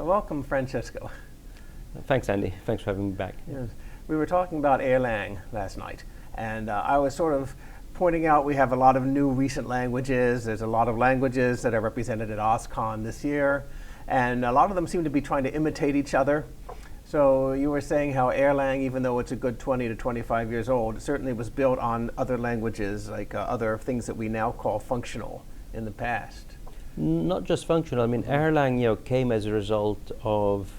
Welcome, Francesco. Thanks, Andy. Thanks for having me back. Yes. We were talking about Erlang last night, and I was sort of pointing out we have a lot of new recent languages. There's a lot of languages that are represented at OSCON this year, and a lot of them seem to be trying to imitate each other. So you were saying how Erlang, even though it's a good 20 to 25 years old, certainly was built on other languages, like other things that we now call functional in the past. Not just functional. I mean, Erlang, came as a result of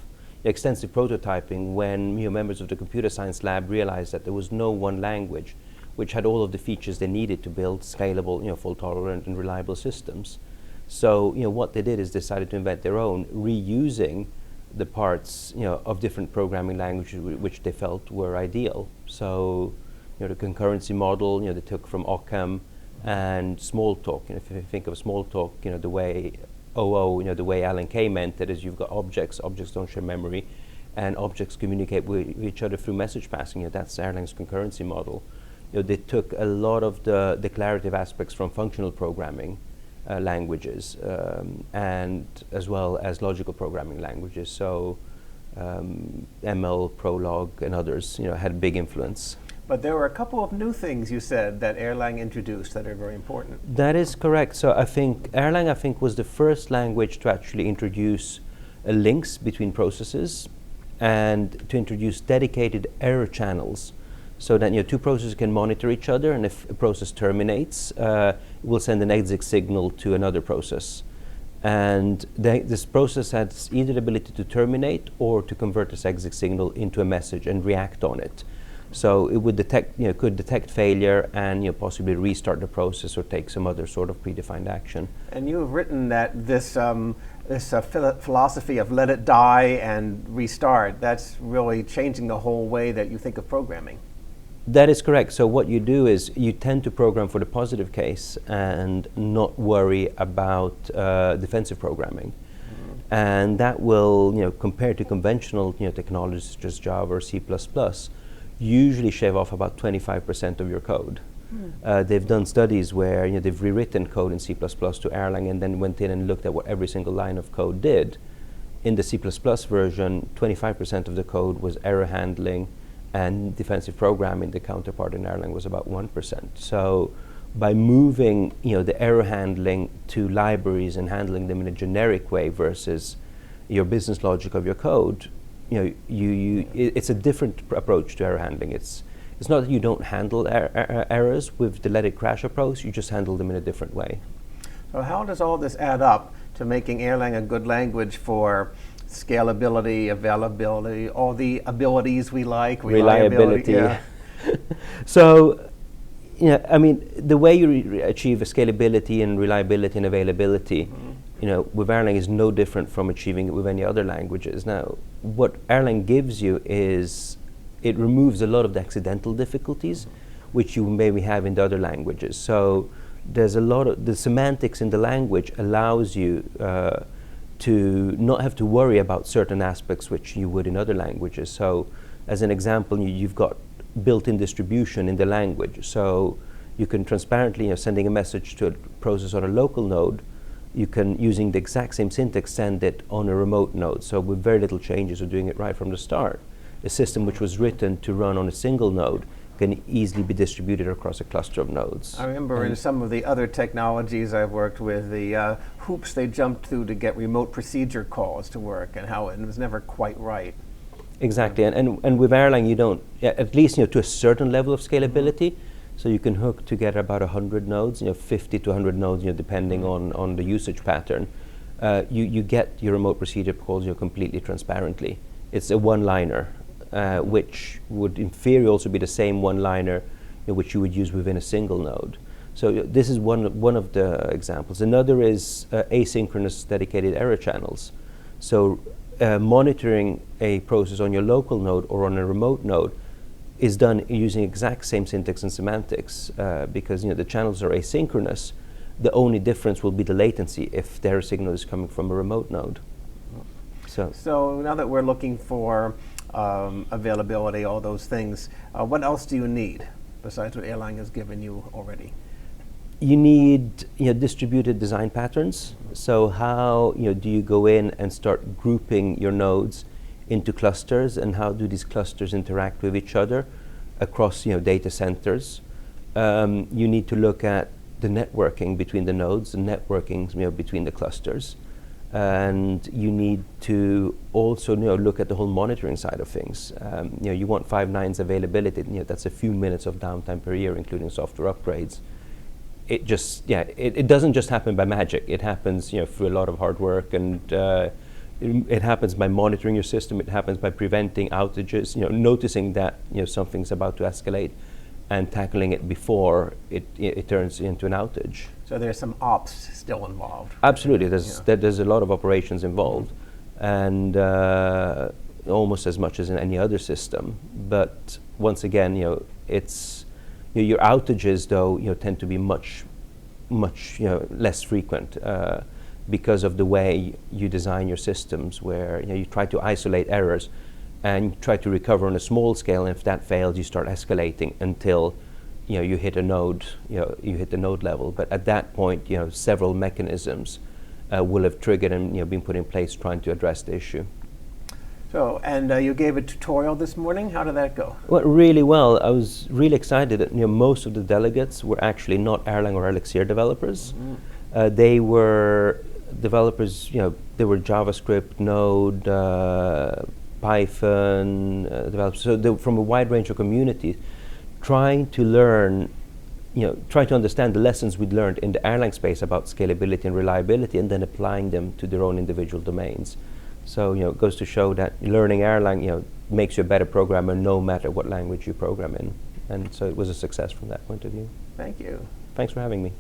extensive prototyping when members of the computer science lab realized that there was no one language which had all of the features they needed to build scalable, fault-tolerant and reliable systems. So, what they did is decided to invent their own, reusing the parts, of different programming languages which they felt were ideal. So, the concurrency model, they took from Occam, and Smalltalk. If you think of Smalltalk, the way the way Alan Kay meant it is you've got objects don't share memory, and objects communicate with each other through message passing. That's Erlang's concurrency model. They took a lot of the declarative aspects from functional programming languages, and as well as logical programming languages. So ML, Prolog, and others, had a big influence. But there were a couple of new things you said that Erlang introduced that are very important. That is correct. So I think Erlang was the first language to actually introduce links between processes and to introduce dedicated error channels so that two processes can monitor each other, and if a process terminates, it will send an exit signal to another process. And this process has either the ability to terminate or to convert this exit signal into a message and react on it. So it would detect, could detect failure and possibly restart the process or take some other sort of predefined action. And you have written that this philosophy of let it die and restart, that's really changing the whole way that you think of programming. That is correct. So what you do is you tend to program for the positive case and not worry about defensive programming. Mm-hmm. And that will, compared to conventional technologies such as Java or C++, usually shave off about 25% of your code. They've done studies where they've rewritten code in C++ to Erlang and then went in and looked at what every single line of code did. In the C++ version, 25% of the code was error handling, and defensive programming, the counterpart in Erlang, was about 1%. So by moving the error handling to libraries and handling them in a generic way versus your business logic of your code, it's a different approach to error handling. It's not that you don't handle errors with the let it crash approach, you just handle them in a different way. So how does all this add up to making Erlang a good language for scalability, availability, all the abilities we like, reliability? Yeah. So, the way you achieve scalability and reliability and availability, with Erlang is no different from achieving it with any other languages. Now, what Erlang gives you is it removes a lot of the accidental difficulties which you maybe have in the other languages. So there's a lot of the semantics in the language allows you to not have to worry about certain aspects which you would in other languages. So as an example, you've got built-in distribution in the language. So you can transparently, sending a message to a process on a local node, you can, using the exact same syntax, send it on a remote node. So with very little changes of doing it right from the start. A system which was written to run on a single node can easily be distributed across a cluster of nodes. I remember in some of the other technologies I've worked with, the hoops they jumped through to get remote procedure calls to work and how it was never quite right. Exactly, and with Erlang you don't, at least to a certain level of scalability, so you can hook together about 100 nodes, 50 to 100 nodes, depending on the usage pattern. You get your remote procedure calls completely transparently. It's a one-liner, which would in theory also be the same one-liner which you would use within a single node. So this is one of the examples. Another is asynchronous dedicated error channels. So monitoring a process on your local node or on a remote node is done using exact same syntax and semantics because the channels are asynchronous. The only difference will be the latency if their signal is coming from a remote node. So now that we're looking for availability, all those things, what else do you need besides what Erlang has given you already? You need distributed design patterns. So how do you go in and start grouping your nodes into clusters, and how do these clusters interact with each other across data centers? You need to look at the networking between the nodes, the networking between the clusters, and you need to also look at the whole monitoring side of things. You want 5 nines availability. That's a few minutes of downtime per year, including software upgrades. It doesn't just happen by magic. It happens through a lot of hard work, and it happens by monitoring your system. It happens by preventing outages, noticing that something's about to escalate and tackling it before it turns into an outage. So there's some ops still involved. Absolutely, there's a lot of operations involved, and almost as much as in any other system. But once again, it's your outages though tend to be much less frequent because of the way you design your systems, where you try to isolate errors and try to recover on a small scale. And if that fails, you start escalating until you hit a node, you hit the node level. But at that point, several mechanisms will have triggered and been put in place trying to address the issue. So, and you gave a tutorial this morning. How did that go? Well, really well. I was really excited that most of the delegates were actually not Erlang or Elixir developers. They were developers, they were JavaScript, Node, Python developers. So they were from a wide range of communities, trying to learn, trying to understand the lessons we'd learned in the Erlang space about scalability and reliability, and then applying them to their own individual domains. So it goes to show that learning Erlang makes you a better programmer no matter what language you program in. And so it was a success from that point of view. Thank you. Thanks for having me.